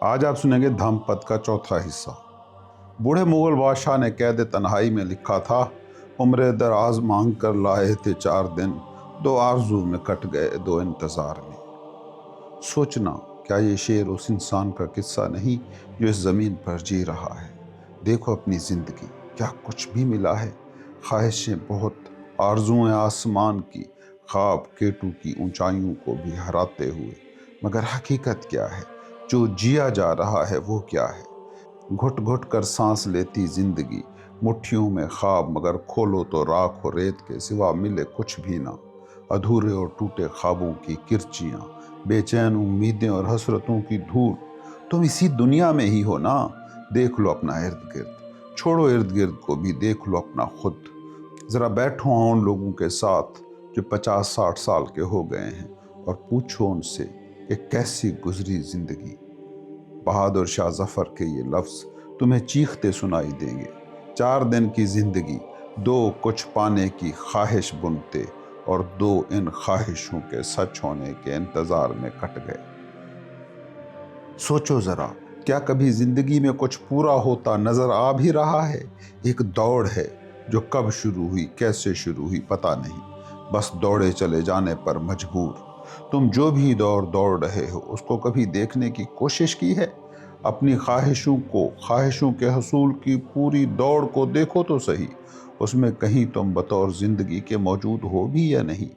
آج آپ سنیں گے دھمپت کا چوتھا حصہ۔ بوڑھے مغل بادشاہ نے قید تنہائی میں لکھا تھا، عمر دراز مانگ کر لائے تھے 4 دن، 2 آرزو میں کٹ گئے 2 انتظار میں۔ سوچنا، کیا یہ شعر اس انسان کا قصہ نہیں جو اس زمین پر جی رہا ہے؟ دیکھو اپنی زندگی، کیا کچھ بھی ملا ہے؟ خواہشیں بہت، آرزوئیں آسمان کی، خواب کیٹو کی اونچائیوں کو بھی ہراتے ہوئے، مگر حقیقت کیا ہے؟ جو جیا جا رہا ہے وہ کیا ہے؟ گھٹ گھٹ کر سانس لیتی زندگی، مٹھیوں میں خواب، مگر کھولو تو راکھ و ریت کے سوا ملے کچھ بھی نہ۔ ادھورے اور ٹوٹے خوابوں کی کرچیاں، بے چین امیدیں اور حسرتوں کی دھول۔ تم اسی دنیا میں ہی ہو نا؟ دیکھ لو اپنا ارد گرد، چھوڑو ارد گرد کو بھی، دیکھ لو اپنا خود۔ ذرا بیٹھو ہاں ان لوگوں کے ساتھ جو 50-60 سال کے ہو گئے ہیں، اور پوچھو ان سے کہ کیسی گزری زندگی۔ بہادر شاہ ظفر کے یہ لفظ تمہیں چیختے سنائی دیں گے۔ 4 دن کی زندگی، 2 کچھ پانے کی خواہش بنتے، اور 2 ان خواہشوں کے سچ ہونے کے انتظار میں کٹ گئے۔ سوچو ذرا، کیا کبھی زندگی میں کچھ پورا ہوتا نظر آ بھی رہا ہے؟ ایک دوڑ ہے جو کب شروع ہوئی، کیسے شروع ہوئی پتہ نہیں، بس دوڑے چلے جانے پر مجبور۔ تم جو بھی دوڑ رہے ہو اس کو کبھی دیکھنے کی کوشش کی ہے؟ اپنی خواہشوں کو، خواہشوں کے حصول کی پوری دوڑ کو دیکھو تو صحیح، اس میں کہیں تم بطور زندگی کے موجود ہو بھی یا نہیں؟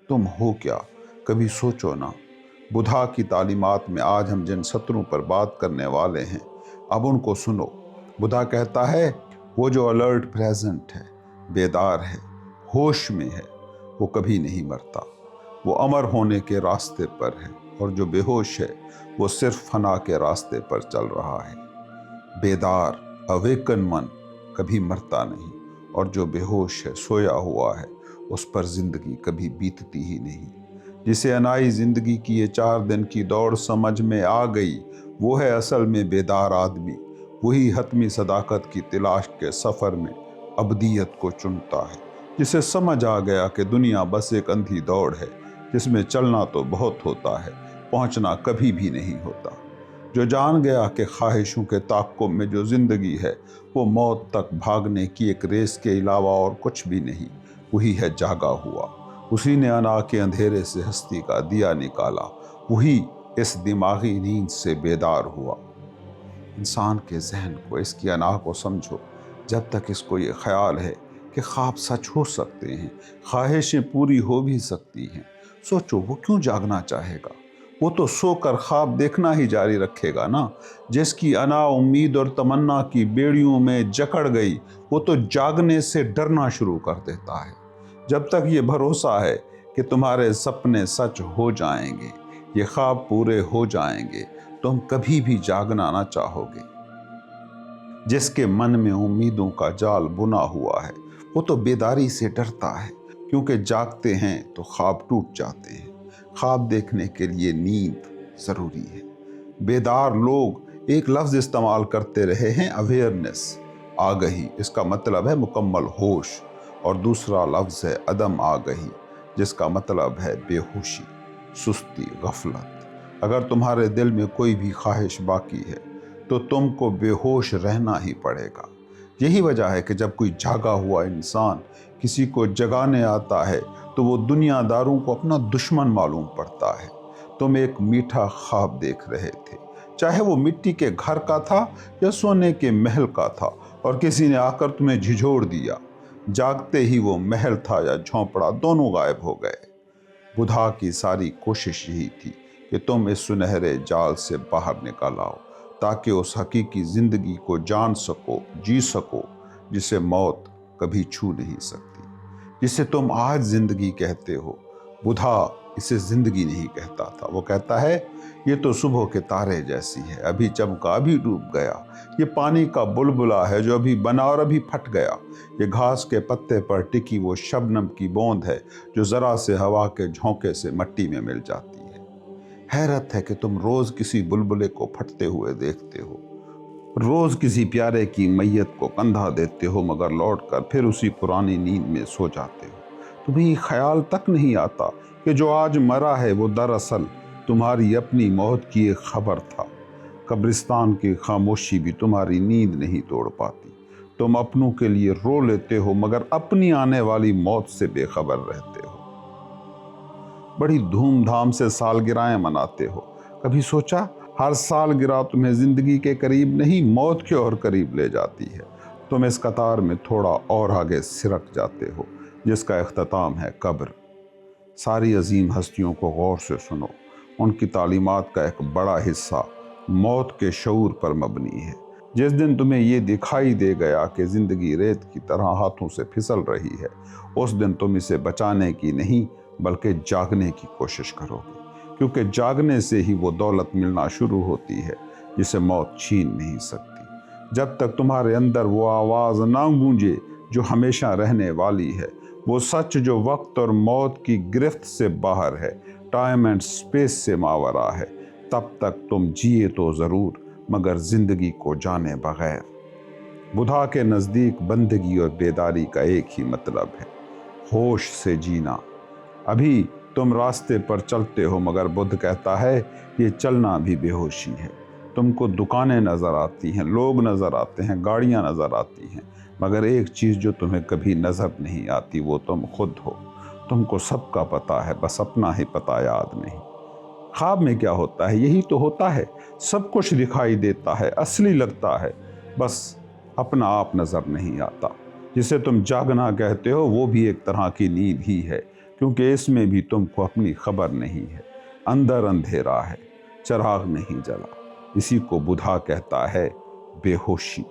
تم ہو کیا؟ کبھی سوچو نا۔ بدھا کی تعلیمات میں آج ہم جن سطروں پر بات کرنے والے ہیں، اب ان کو سنو۔ بدھا کہتا ہے، وہ جو الرٹ پریزنٹ ہے، بیدار ہے، ہوش میں ہے، وہ کبھی نہیں مرتا، وہ امر ہونے کے راستے پر ہے، اور جو بے ہوش ہے وہ صرف فنا کے راستے پر چل رہا ہے۔ بیدار، اویکن من کبھی مرتا نہیں، اور جو بے ہوش ہے، سویا ہوا ہے، اس پر زندگی کبھی بیتتی ہی نہیں۔ جسے انائی زندگی کی یہ 4 دن کی دوڑ سمجھ میں آ گئی، وہ ہے اصل میں بیدار آدمی۔ وہی حتمی صداقت کی تلاش کے سفر میں ابدیت کو چنتا ہے، جسے سمجھ آ گیا کہ دنیا بس ایک اندھی دوڑ ہے، جس میں چلنا تو بہت ہوتا ہے، پہنچنا کبھی بھی نہیں ہوتا۔ جو جان گیا کہ خواہشوں کے تعاقب میں جو زندگی ہے وہ موت تک بھاگنے کی ایک ریس کے علاوہ اور کچھ بھی نہیں، وہی ہے جاگا ہوا۔ اسی نے انا کے اندھیرے سے ہستی کا دیا نکالا، وہی اس دماغی نیند سے بیدار ہوا۔ انسان کے ذہن کو، اس کی انا کو سمجھو۔ جب تک اس کو یہ خیال ہے کہ خواب سچ ہو سکتے ہیں، خواہشیں پوری ہو بھی سکتی ہیں، سوچو وہ کیوں جاگنا چاہے گا؟ وہ تو سو کر خواب دیکھنا ہی جاری رکھے گا نا۔ جس کی انا امید اور تمنا کی بیڑیوں میں جکڑ گئی، وہ تو جاگنے سے ڈرنا شروع کر دیتا ہے۔ جب تک یہ بھروسہ ہے کہ تمہارے سپنے سچ ہو جائیں گے، یہ خواب پورے ہو جائیں گے، تم کبھی بھی جاگنا نہ چاہو گے۔ جس کے من میں امیدوں کا جال بنا ہوا ہے، وہ تو بیداری سے ڈرتا ہے، کیونکہ جاگتے ہیں تو خواب ٹوٹ جاتے ہیں۔ خواب دیکھنے کے لیے نیند ضروری ہے۔ بیدار لوگ ایک لفظ استعمال کرتے رہے ہیں، اویئرنیس، آگہی، اس کا مطلب ہے مکمل ہوش، اور دوسرا لفظ ہے عدم آگہی، جس کا مطلب ہے بے ہوشی، سستی، غفلت۔ اگر تمہارے دل میں کوئی بھی خواہش باقی ہے تو تم کو بے ہوش رہنا ہی پڑے گا۔ یہی وجہ ہے کہ جب کوئی جاگا ہوا انسان کسی کو جگانے آتا ہے تو وہ دنیا داروں کو اپنا دشمن معلوم پڑتا ہے۔ تم ایک میٹھا خواب دیکھ رہے تھے، چاہے وہ مٹی کے گھر کا تھا یا سونے کے محل کا تھا، اور کسی نے آ کر تمہیں جھنجھوڑ دیا۔ جاگتے ہی وہ محل تھا یا جھونپڑا، دونوں غائب ہو گئے۔ بدھا کی ساری کوشش یہی تھی کہ تم اس سنہرے جال سے باہر نکل آؤ، تاکہ اس حقیقی زندگی کو جان سکو، جی سکو، جسے موت کبھی چھو نہیں سکتی، جسے تم آج زندگی کہتے ہو۔ بدھا اسے زندگی نہیں کہتا تھا، وہ کہتا ہے، یہ تو صبح کے تارے جیسی ہے، ابھی چمکا ابھی ڈوب گیا۔ یہ پانی کا بلبلا ہے جو ابھی بنا اور ابھی پھٹ گیا۔ یہ گھاس کے پتے پر ٹکی وہ شبنم کی بوند ہے جو ذرا سے ہوا کے جھونکے سے مٹی میں مل جاتی ہے۔ حیرت ہے کہ تم روز کسی بلبلے کو پھٹتے ہوئے دیکھتے ہو، روز کسی پیارے کی میت کو کندھا دیتے ہو، مگر لوٹ کر پھر اسی پرانی نیند میں سو جاتے ہو۔ تمہیں خیال تک نہیں آتا کہ جو آج مرا ہے وہ دراصل تمہاری اپنی موت کی ایک خبر تھا۔ قبرستان کی خاموشی بھی تمہاری نیند نہیں توڑ پاتی۔ تم اپنوں کے لیے رو لیتے ہو مگر اپنی آنے والی موت سے بے خبر رہتے ہو۔ بڑی دھوم دھام سے سالگرہیں مناتے ہو۔ کبھی سوچا ہر سالگرہ تمہیں زندگی کے قریب نہیں موت کے اور قریب لے جاتی ہے۔ تم اس قطار میں تھوڑا اور آگے سرک جاتے ہو جس کا اختتام ہے قبر۔ ساری عظیم ہستیوں کو غور سے سنو۔ ان کی تعلیمات کا ایک بڑا حصہ موت کے شعور پر مبنی ہے۔ جس دن تمہیں یہ دکھائی دے گیا کہ زندگی ریت کی طرح ہاتھوں سے پھسل رہی ہے، اس دن تم اسے بچانے کی نہیں بلکہ جاگنے کی کوشش کرو گے، کیونکہ جاگنے سے ہی وہ دولت ملنا شروع ہوتی ہے جسے موت چھین نہیں سکتی۔ جب تک تمہارے اندر وہ آواز نہ گونجے جو ہمیشہ رہنے والی ہے، وہ سچ جو وقت اور موت کی گرفت سے باہر ہے، ٹائم اینڈ سپیس سے ماورا ہے، تب تک تم جیے تو ضرور مگر زندگی کو جانے بغیر۔ بدھا کے نزدیک بندگی اور بیداری کا ایک ہی مطلب ہے، ہوش سے جینا۔ ابھی تم راستے پر چلتے ہو مگر بدھ کہتا ہے یہ چلنا بھی بے ہوشی ہے۔ تم کو دکانیں نظر آتی ہیں، لوگ نظر آتے ہیں، گاڑیاں نظر آتی ہیں، مگر ایک چیز جو تمہیں کبھی نظر نہیں آتی وہ تم خود ہو۔ تم کو سب کا پتہ ہے، بس اپنا ہی پتہ یاد نہیں۔ خواب میں کیا ہوتا ہے؟ یہی تو ہوتا ہے، سب کچھ دکھائی دیتا ہے، اصلی لگتا ہے، بس اپنا آپ نظر نہیں آتا۔ جسے تم جاگنا کہتے ہو وہ بھی ایک طرح کی نیند ہی ہے، کیونکہ اس میں بھی تم کو اپنی خبر نہیں ہے۔ اندر اندھیرا ہے، چراغ نہیں جلا۔ اسی کو بدھا کہتا ہے بے ہوشی۔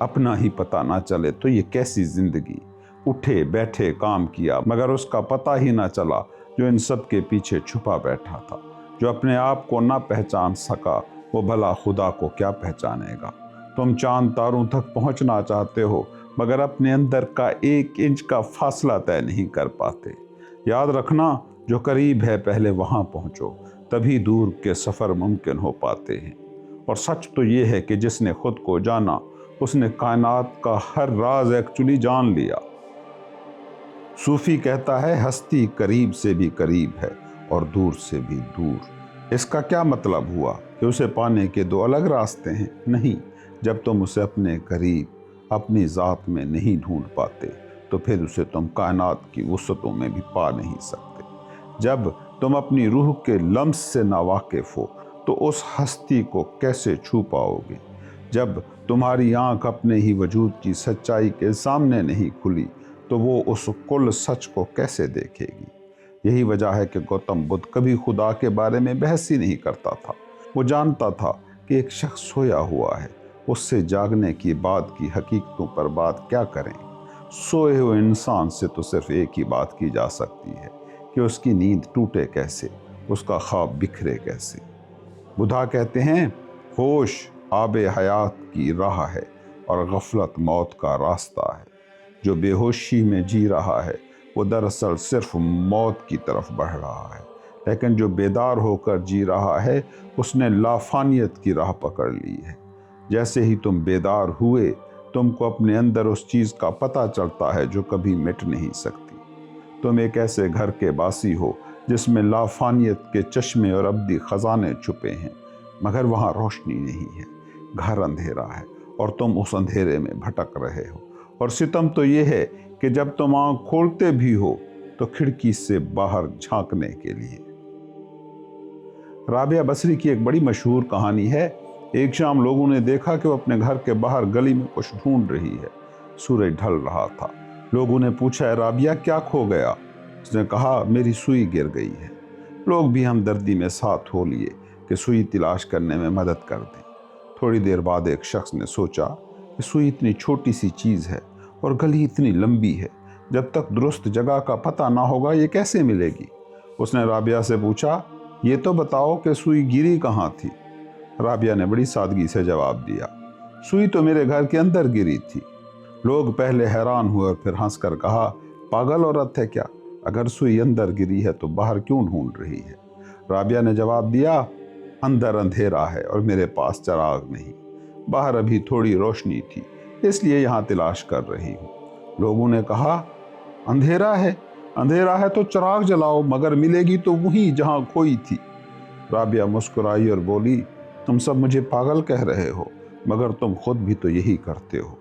اپنا ہی پتہ نہ چلے تو یہ کیسی زندگی؟ اٹھے بیٹھے کام کیا مگر اس کا پتہ ہی نہ چلا جو ان سب کے پیچھے چھپا بیٹھا تھا۔ جو اپنے آپ کو نہ پہچان سکا وہ بھلا خدا کو کیا پہچانے گا؟ تم چاند تاروں تک پہنچنا چاہتے ہو مگر اپنے اندر کا 1 انچ کا فاصلہ طے نہیں کر پاتے۔ یاد رکھنا جو قریب ہے پہلے وہاں پہنچو، تبھی دور کے سفر ممکن ہو پاتے ہیں۔ اور سچ تو یہ ہے کہ جس نے خود کو جانا اس نے کائنات کا ہر راز ایکچولی جان لیا۔ صوفی کہتا ہے ہستی قریب سے بھی قریب ہے اور دور سے بھی دور۔ اس کا کیا مطلب ہوا کہ اسے پانے کے 2 الگ راستے ہیں؟ نہیں، جب تم اسے اپنے قریب اپنی ذات میں نہیں ڈھونڈ پاتے تو پھر اسے تم کائنات کی وسعتوں میں بھی پا نہیں سکتے۔ جب تم اپنی روح کے لمس سے ناواقف ہو تو اس ہستی کو کیسے چھو پاؤ گے؟ جب تمہاری آنکھ اپنے ہی وجود کی سچائی کے سامنے نہیں کھلی تو وہ اس کل سچ کو کیسے دیکھے گی؟ یہی وجہ ہے کہ گوتم بدھ کبھی خدا کے بارے میں بحث ہی نہیں کرتا تھا۔ وہ جانتا تھا کہ ایک شخص سویا ہوا ہے، اس سے جاگنے کی بعد کی حقیقتوں پر بات کیا کریں؟ سوئے ہوئے انسان سے تو صرف ایک ہی بات کی جا سکتی ہے کہ اس کی نیند ٹوٹے کیسے، اس کا خواب بکھرے کیسے۔ بدھا کہتے ہیں ہوش آب حیات کی راہ ہے اور غفلت موت کا راستہ ہے۔ جو بے ہوشی میں جی رہا ہے وہ دراصل صرف موت کی طرف بڑھ رہا ہے، لیکن جو بیدار ہو کر جی رہا ہے اس نے لافانیت کی راہ پکڑ لی ہے۔ جیسے ہی تم بیدار ہوئے تم کو اپنے اندر اس چیز کا پتہ چلتا ہے جو کبھی مٹ نہیں سکتی۔ تم ایک ایسے گھر کے باسی ہو جس میں لافانیت کے چشمے اور ابدی خزانے چھپے ہیں، مگر وہاں روشنی نہیں ہے، گھر اندھیرا ہے اور تم اس اندھیرے میں بھٹک رہے ہو۔ اور ستم تو یہ ہے کہ جب تم آنکھ کھولتے بھی ہو تو کھڑکی سے باہر جھانکنے کے لیے۔ رابعہ بصری کی ایک بڑی مشہور کہانی ہے۔ ایک شام لوگوں نے دیکھا کہ وہ اپنے گھر کے باہر گلی میں کچھ ڈھونڈ رہی ہے۔ سورج ڈھل رہا تھا۔ لوگوں نے پوچھا اے رابعہ کیا کھو گیا؟ اس نے کہا میری سوئی گر گئی ہے۔ لوگ بھی ہمدردی میں ساتھ ہو لیے کہ سوئی تلاش کرنے میں مدد کر دیں۔ تھوڑی دیر بعد ایک شخص نے سوچا کہ سوئی اتنی چھوٹی سی چیز ہے اور گلی اتنی لمبی ہے، جب تک درست جگہ کا پتہ نہ ہوگا یہ کیسے ملے گی؟ اس نے رابعہ سے پوچھا یہ تو بتاؤ کہ سوئی گری کہاں تھی؟ رابعہ نے بڑی سادگی سے جواب دیا سوئی تو میرے گھر کے اندر گری تھی۔ لوگ پہلے حیران ہوئے اور پھر ہنس کر کہا پاگل عورت ہے کیا؟ اگر سوئی اندر گری ہے تو باہر کیوں ڈھونڈ رہی ہے؟ رابعہ نے جواب دیا اندر اندھیرا ہے اور میرے پاس چراغ نہیں، باہر ابھی تھوڑی روشنی تھی اس لیے یہاں تلاش کر رہی ہوں۔ لوگوں نے کہا اندھیرا ہے تو چراغ جلاؤ، مگر ملے گی تو وہیں جہاں کھوئی تھی۔ رابعہ مسکرائی اور بولی तुम सब मुझे पागल कह रहे हो, मगर तुम खुद भी तो यही करते हो।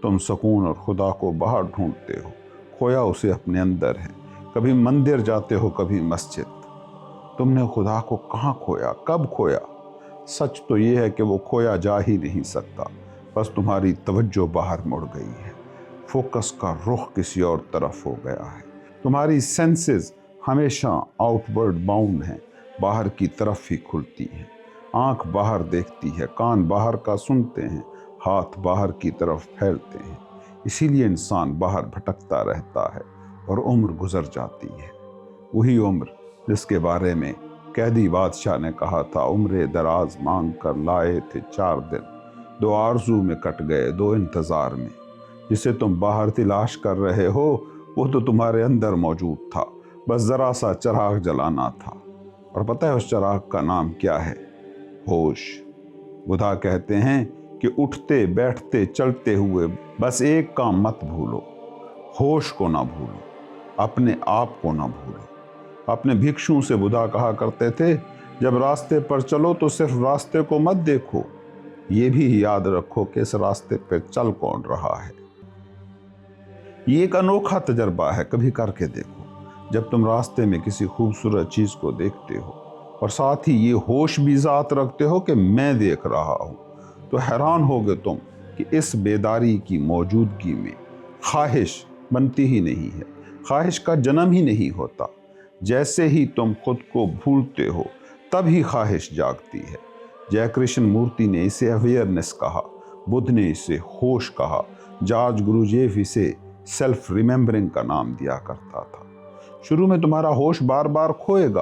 तुम सुकून और खुदा को बाहर ढूंढते हो, खोया उसे अपने अंदर है। कभी मंदिर जाते हो, कभी मस्जिद। तुमने खुदा को कहाँ खोया, कब खोया? सच तो ये है कि वो खोया जा ही नहीं सकता, बस तुम्हारी तवज्जो बाहर मुड़ गई है। फोकस का रुख किसी और तरफ हो गया है। तुम्हारी सेंसेस हमेशा आउटवर्ड बाउंड हैं, बाहर की तरफ ही खुलती हैं। आंख बाहर देखती है, कान बाहर का सुनते हैं, हाथ बाहर की तरफ फैलते हैं। इसीलिए इंसान बाहर भटकता रहता है और उम्र गुजर जाती है। वही उम्र जिसके बारे में कैदी बादशाह ने कहा था, उम्र दराज मांग कर लाए थे 4 दिन, 2 आरज़ू में कट गए 2 इंतज़ार में। जिसे तुम बाहर तलाश कर रहे हो वो तो तुम्हारे अंदर मौजूद था, बस ज़रा सा चिराग जलाना था। और पता है उस चिराग का नाम क्या है? होश। बुधा कहते हैं कि उठते बैठते चलते हुए बस एक काम मत भूलो, होश को ना भूलो, अपने आप को ना भूलो। अपने भिक्षु से बुधा कहा करते थे, जब रास्ते पर चलो तो सिर्फ रास्ते को मत देखो, ये भी याद रखो कि इस रास्ते पर चल कौन रहा है। ये एक अनोखा तजर्बा है, कभी करके देखो। जब तुम रास्ते में किसी खूबसूरत चीज को देखते हो और साथ ही ये होश भी ज़ात रखते हो कि मैं देख रहा हूं, तो हैरान होगे तुम कि इस बेदारी की मौजूदगी में ख्वाहिश बनती ही नहीं है, ख्वाहिश का जन्म ही नहीं होता। जैसे ही तुम खुद को भूलते हो तभी ख्वाहिश जागती है। जय कृष्ण मूर्ति ने इसे अवेयरनेस कहा, बुद्ध ने इसे होश कहा, जॉर्ज गुरुजेफ इसे सेल्फ रिमेम्बरिंग का नाम दिया करता था। शुरू में तुम्हारा होश बार बार खोएगा,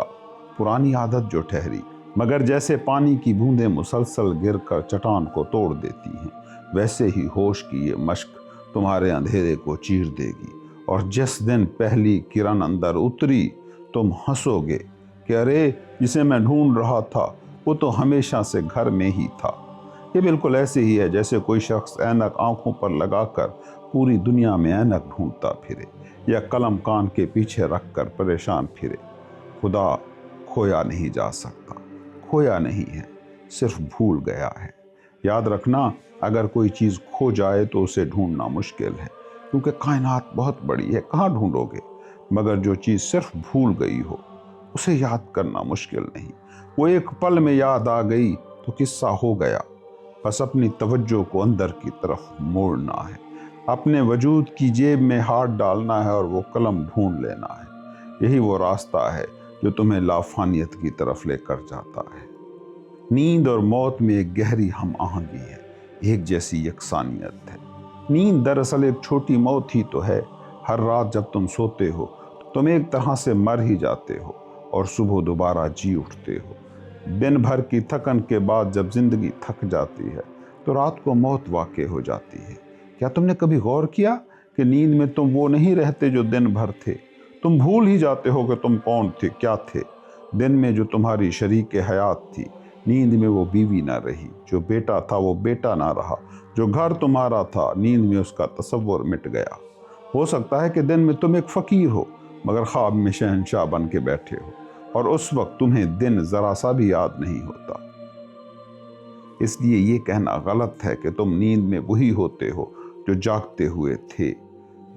पुरानी आदत जो ठहरी, मगर जैसे पानी की बूंदें मुसलसल गिरकर चट्टान को तोड़ देती हैं, वैसे ही होश की ये मश्क तुम्हारे अंधेरे को चीर देगी। और जिस दिन पहली किरण अंदर उतरी, तुम हंसोगे कि अरे, जिसे मैं ढूंढ रहा था वो तो हमेशा से घर में ही था। ये बिल्कुल ऐसे ही है जैसे कोई शख्स ऐनक आंखों पर लगाकर पूरी दुनिया में ऐनक ढूंढता फिरे, या कलम कान के पीछे रखकर परेशान फिरे। खुदा खोया नहीं जा सकता, खोया नहीं है, सिर्फ भूल गया है। याद रखना, अगर कोई चीज़ खो जाए तो उसे ढूंढना मुश्किल है, क्योंकि कायनात बहुत बड़ी है, कहाँ ढूंढोगे। मगर जो चीज़ सिर्फ भूल गई हो उसे याद करना मुश्किल नहीं। वो एक पल में याद आ गई तो किस्सा हो गया। बस अपनी तवज्जो को अंदर की तरफ मोड़ना है, अपने वजूद की जेब में हाथ डालना है और वो कलम ढूंढ लेना है। यही वो रास्ता है जो तुम्हें लाफानियत की तरफ लेकर जाता है। नींद और मौत में एक गहरी हम आहंगी है, एक जैसी यकसानियत है। नींद दरअसल एक छोटी मौत ही तो है। हर रात जब तुम सोते हो तुम एक तरह से मर ही जाते हो और सुबह दोबारा जी उठते हो। दिन भर की थकन के बाद जब जिंदगी थक जाती है तो रात को मौत वाक़ई हो जाती है। क्या तुमने कभी गौर किया कि नींद में तुम वो नहीं रहते जो दिन भर थे? तुम भूल ही जाते हो कि तुम कौन थे, क्या थे। दिन में जो तुम्हारी शरीक हयात थी, नींद में वो बीवी ना रही, जो बेटा था वो बेटा ना रहा, जो घर तुम्हारा था नींद में उसका तसव्वुर मिट गया। हो सकता है कि दिन में तुम एक फ़कीर हो, मगर ख्वाब में शहंशाह बन के बैठे हो, और उस वक्त तुम्हें दिन ज़रा सा भी याद नहीं होता। इसलिए ये कहना गलत है कि तुम नींद में वही होते हो जो जागते हुए थे।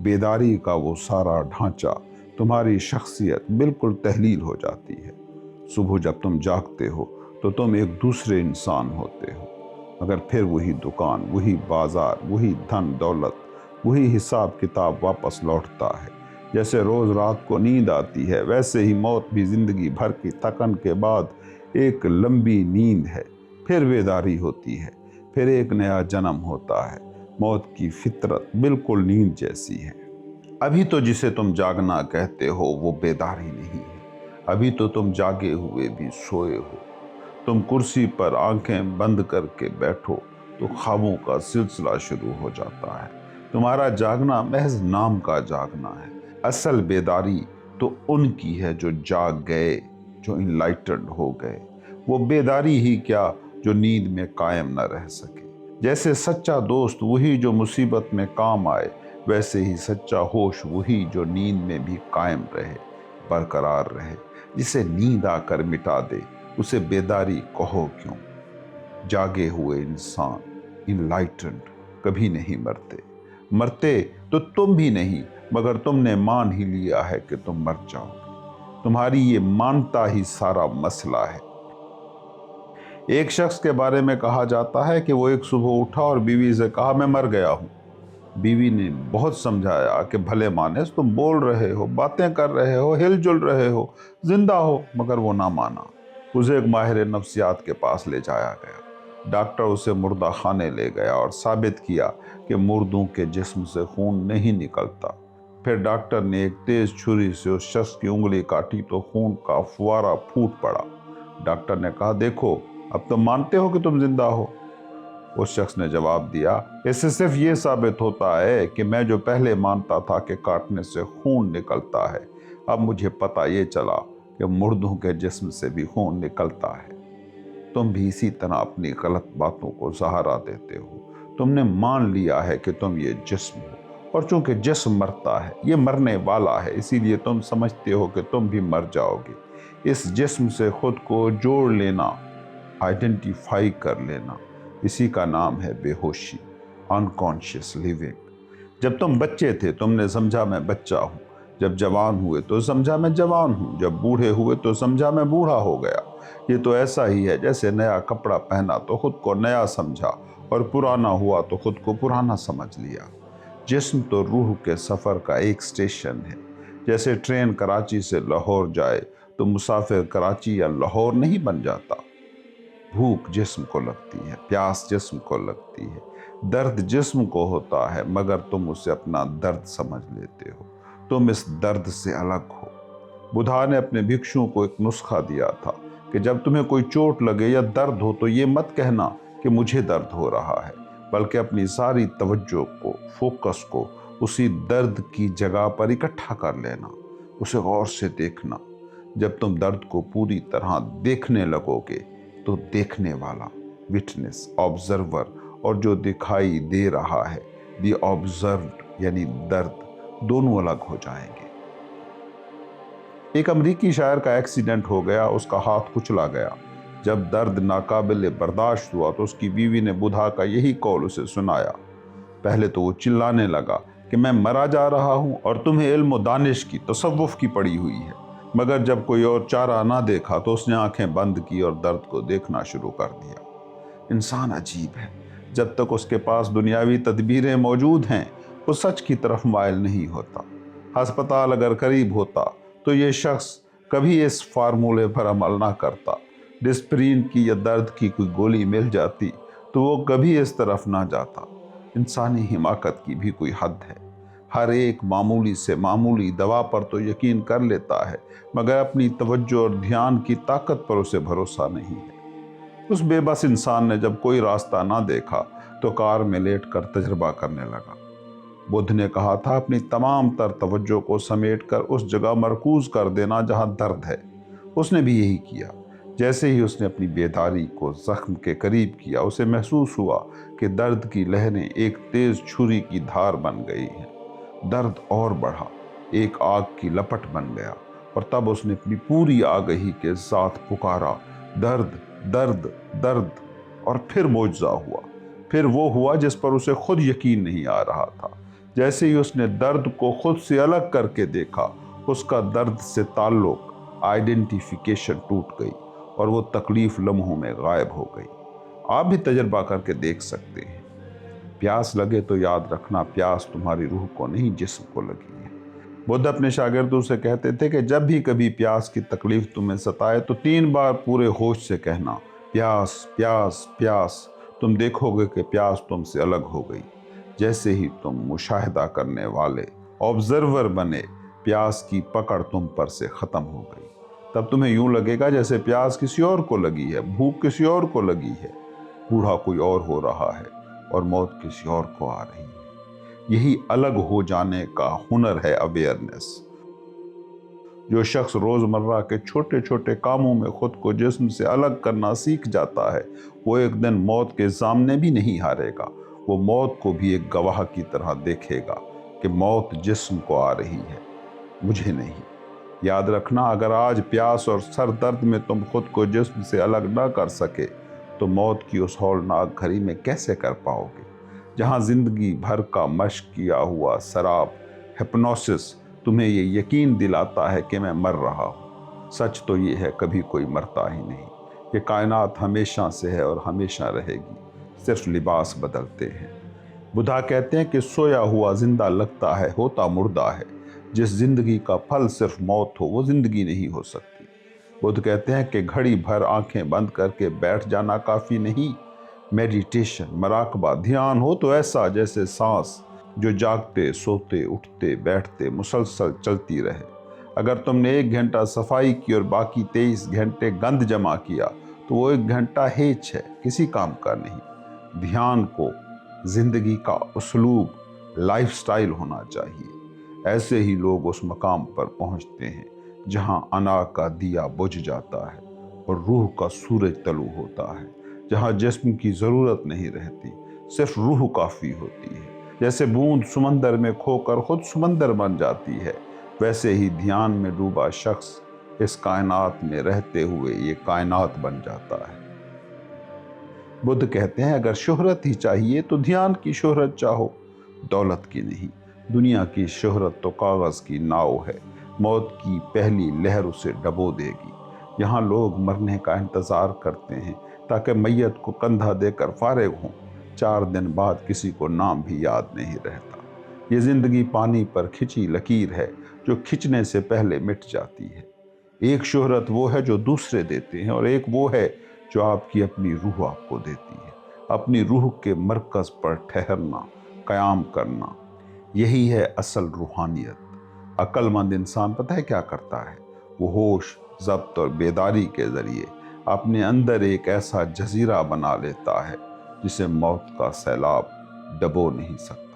बेदारी का वो सारा ढांचा, तुम्हारी शख्सियत बिल्कुल तहलील हो जाती है। सुबह जब तुम जागते हो तो तुम एक दूसरे इंसान होते हो, मगर फिर वही दुकान, वही बाजार, वही धन दौलत, वही हिसाब किताब वापस लौटता है। जैसे रोज़ रात को नींद आती है, वैसे ही मौत भी ज़िंदगी भर की थकन के बाद एक लंबी नींद है। फिर बेदारी होती है, फिर एक नया जन्म होता है। मौत की फितरत बिल्कुल नींद जैसी है। अभी तो जिसे तुम जागना कहते हो वो बेदारी नहीं है। अभी तो तुम जागे हुए भी सोए हो। तुम कुर्सी पर आंखें बंद करके बैठो तो ख्वाबों का सिलसिला शुरू हो जाता है। तुम्हारा जागना महज नाम का जागना है। असल बेदारी तो उनकी है जो जाग गए, जो इनलाइटेंड हो गए। वो बेदारी ही क्या जो नींद में कायम न रह सके। जैसे सच्चा दोस्त वही जो मुसीबत में काम आए, वैसे ही सच्चा होश वही जो नींद में भी कायम रहे, बरकरार रहे। जिसे नींद आकर मिटा दे उसे बेदारी कहो क्यों। जागे हुए इंसान इनलाइटेंड कभी नहीं मरते। मरते तो तुम भी नहीं, मगर तुमने मान ही लिया है कि तुम मर जाओगे। तुम्हारी ये मानता ही सारा मसला है। एक शख्स के बारे में कहा जाता है कि वो एक सुबह उठा और बीवी से कहा, मैं मर गया हूँ। बीवी ने बहुत समझाया कि भले मानस, तुम बोल रहे हो, बातें कर रहे हो, हिलजुल रहे हो, जिंदा हो, मगर वो ना माना। उसे एक माहिर नफ्सियात के पास ले जाया गया। डॉक्टर उसे मुर्दा खाने ले गया और साबित किया कि मुर्दों के जिस्म से खून नहीं निकलता। फिर डॉक्टर ने एक तेज छुरी से उस शख्स की उंगली काटी तो खून का फुवारा फूट पड़ा। डॉक्टर ने कहा, देखो अब तुम मानते हो कि तुम जिंदा हो। उस शख्स ने जवाब दिया, इससे सिर्फ ये साबित होता है कि मैं जो पहले मानता था कि काटने से खून निकलता है, अब मुझे पता ये चला कि मुर्दों के जिस्म से भी खून निकलता है। तुम भी इसी तरह अपनी गलत बातों को सहारा देते हो। तुमने मान लिया है कि तुम ये जिस्म हो, और चूंकि जिस्म मरता है, ये मरने वाला है, इसीलिए तुम समझते हो कि तुम भी मर जाओगे। इस जिस्म से खुद को जोड़ लेना, आइडेंटिफाई कर लेना, इसी का नाम है बेहोशी, अनकॉन्शियस लिविंग। जब तुम बच्चे थे तुमने समझा मैं बच्चा हूँ, जब जवान हुए तो समझा मैं जवान हूँ, जब बूढ़े हुए तो समझा मैं बूढ़ा हो गया। ये तो ऐसा ही है जैसे नया कपड़ा पहना तो खुद को नया समझा, और पुराना हुआ तो खुद को पुराना समझ लिया। जिस्म तो रूह के सफ़र का एक स्टेशन है। जैसे ट्रेन कराची से लाहौर जाए तो मुसाफिर कराची या लाहौर नहीं बन जाता। भूख जिस्म को लगती है, प्यास जिस्म को लगती है, दर्द जिस्म को होता है, मगर तुम उसे अपना दर्द समझ लेते हो। तुम इस दर्द से अलग हो। बुद्धा ने अपने भिक्षुओं को एक नुस्खा दिया था कि जब तुम्हें कोई चोट लगे या दर्द हो तो ये मत कहना कि मुझे दर्द हो रहा है, बल्कि अपनी सारी तवज्जो को, फोकस को उसी दर्द की जगह पर इकट्ठा कर लेना, उसे गौर से देखना। जब तुम दर्द को पूरी तरह देखने लगोगे तो देखने वाला, विटनेस, ऑब्जर्वर, और जो दिखाई दे रहा है, दी ऑब्जर्व्ड, यानी दर्द, दोनों अलग हो जाएंगे। एक अमरीकी शायर का एक्सीडेंट हो गया, उसका हाथ कुचला गया। जब दर्द नाकाबिल बर्दाश्त हुआ तो उसकी बीवी ने बुधा का यही कौल उसे सुनाया। पहले तो वो चिल्लाने लगा कि मैं मरा जा रहा हूँ और तुम्हें इल्म व दानिश की, तसव्वुफ की पड़ी हुई है। मगर जब कोई और चारा ना देखा तो उसने आंखें बंद की और दर्द को देखना शुरू कर दिया। इंसान अजीब है, जब तक उसके पास दुनियावी तदबीरें मौजूद हैं वो सच की तरफ माइल नहीं होता। अस्पताल अगर करीब होता तो ये शख्स कभी इस फार्मूले पर अमल ना करता। डिस्प्रीन की या दर्द की कोई गोली मिल जाती तो वो कभी इस तरफ ना जाता। इंसानी हिमाकत की भी कोई हद है। हर एक मामूली से मामूली दवा पर तो यकीन कर लेता है, मगर अपनी तवज्जो और ध्यान की ताकत पर उसे भरोसा नहीं है। उस बेबस इंसान ने जब कोई रास्ता ना देखा तो कार में लेटकर तजर्बा करने लगा। बुद्ध ने कहा था, अपनी तमाम तर तवज्जो को समेटकर उस जगह मरकूज कर देना जहां दर्द है। उसने भी यही किया। जैसे ही उसने अपनी बेदारी को जख्म के करीब किया, उसे महसूस हुआ कि दर्द की लहरें एक तेज छुरी की धार बन गई हैं। दर्द और बढ़ा, एक आग की लपट बन गया, और तब उसने अपनी पूरी आगही के साथ पुकारा, दर्द दर्द दर्द। और फिर मौजज़ा हुआ। फिर वो हुआ जिस पर उसे खुद यकीन नहीं आ रहा था। जैसे ही उसने दर्द को खुद से अलग करके देखा, उसका दर्द से ताल्लुक, आइडेंटिफिकेशन टूट गई और वो तकलीफ लम्हों में गायब हो गई। आप भी तजर्बा करके देख सकते हैं। प्यास लगे तो याद रखना, प्यास तुम्हारी रूह को नहीं, जिस्म को लगी है। बुद्ध अपने शागिर्दों से कहते थे कि जब भी कभी प्यास की तकलीफ तुम्हें सताए तो 3 बार पूरे होश से कहना, प्यास प्यास प्यास। तुम देखोगे कि प्यास तुमसे अलग हो गई। जैसे ही तुम मुशाहिदा करने वाले, ऑब्जर्वर बने, प्यास की पकड़ तुम पर से ख़त्म हो गई। तब तुम्हें यूं लगेगा जैसे प्यास किसी और को लगी है, भूख किसी और को लगी है, बूढ़ा कोई और हो रहा है और मौत किसी और को आ रही है। यही अलग हो जाने का हुनर है अवेयरनेस। जो शख्स रोज़मर्रा के छोटे छोटे कामों में खुद को जिस्म से अलग करना सीख जाता है, वो एक दिन मौत के सामने भी नहीं हारेगा। वो मौत को भी एक गवाह की तरह देखेगा कि मौत जिस्म को आ रही है, मुझे नहीं। याद रखना, अगर आज प्यास और सर दर्द में तुम खुद को जिस्म से अलग ना कर सके तो मौत की उस हौलनाक घड़ी में कैसे कर पाओगे, जहां जिंदगी भर का मश्क किया हुआ शराब हिप्नोसिस तुम्हें ये यकीन दिलाता है कि मैं मर रहा हूँ। सच तो ये है कभी कोई मरता ही नहीं। ये कायनात हमेशा से है और हमेशा रहेगी, सिर्फ लिबास बदलते हैं। बुद्धा कहते हैं कि सोया हुआ जिंदा लगता है, होता मुर्दा है। जिस जिंदगी का फल सिर्फ मौत हो वो जिंदगी नहीं हो सकती। बुद्ध कहते हैं कि घड़ी भर आंखें बंद करके बैठ जाना काफी नहीं। मेडिटेशन, मराकबा, ध्यान हो तो ऐसा जैसे सांस जो जागते सोते उठते बैठते मुसलसल चलती रहे। अगर तुमने 1 घंटा सफाई की और बाकी 23 घंटे गंद जमा किया तो वो 1 घंटा हेच है, किसी काम का नहीं। ध्यान को जिंदगी का उसलूब, लाइफस्टाइल होना चाहिए। ऐसे ही लोग उस मकाम पर पहुंचते हैं जहां अना का दिया बुझ जाता है और रूह का सूरज तलू होता है, जहां जिस्म की जरूरत नहीं रहती, सिर्फ रूह काफी होती है। जैसे बूंद समंदर में खोकर खुद समंदर बन जाती है, वैसे ही ध्यान में डूबा शख्स इस कायनात में रहते हुए ये कायनात बन जाता है। बुद्ध कहते हैं अगर शोहरत ही चाहिए तो ध्यान की शोहरत चाहो, दौलत की नहीं। दुनिया की शोहरत तो कागज की नाव है, मौत की पहली लहर उसे डबो देगी। यहाँ लोग मरने का इंतजार करते हैं ताकि मैयत को कंधा देकर फारिग हों। 4 दिन बाद किसी को नाम भी याद नहीं रहता। ये जिंदगी पानी पर खिंची लकीर है जो खिंचने से पहले मिट जाती है। एक शोहरत वो है जो दूसरे देते हैं और एक वो है जो आपकी अपनी रूह आपको देती है। अपनी रूह के मरकज पर ठहरना, कयाम करना, यही है असल रूहानियत। अक्लमंद इंसान पता है क्या करता है? वो होश, ज़ब्त और बेदारी के जरिए अपने अंदर एक ऐसा जजीरा बना लेता है जिसे मौत का सैलाब डबो नहीं सकता।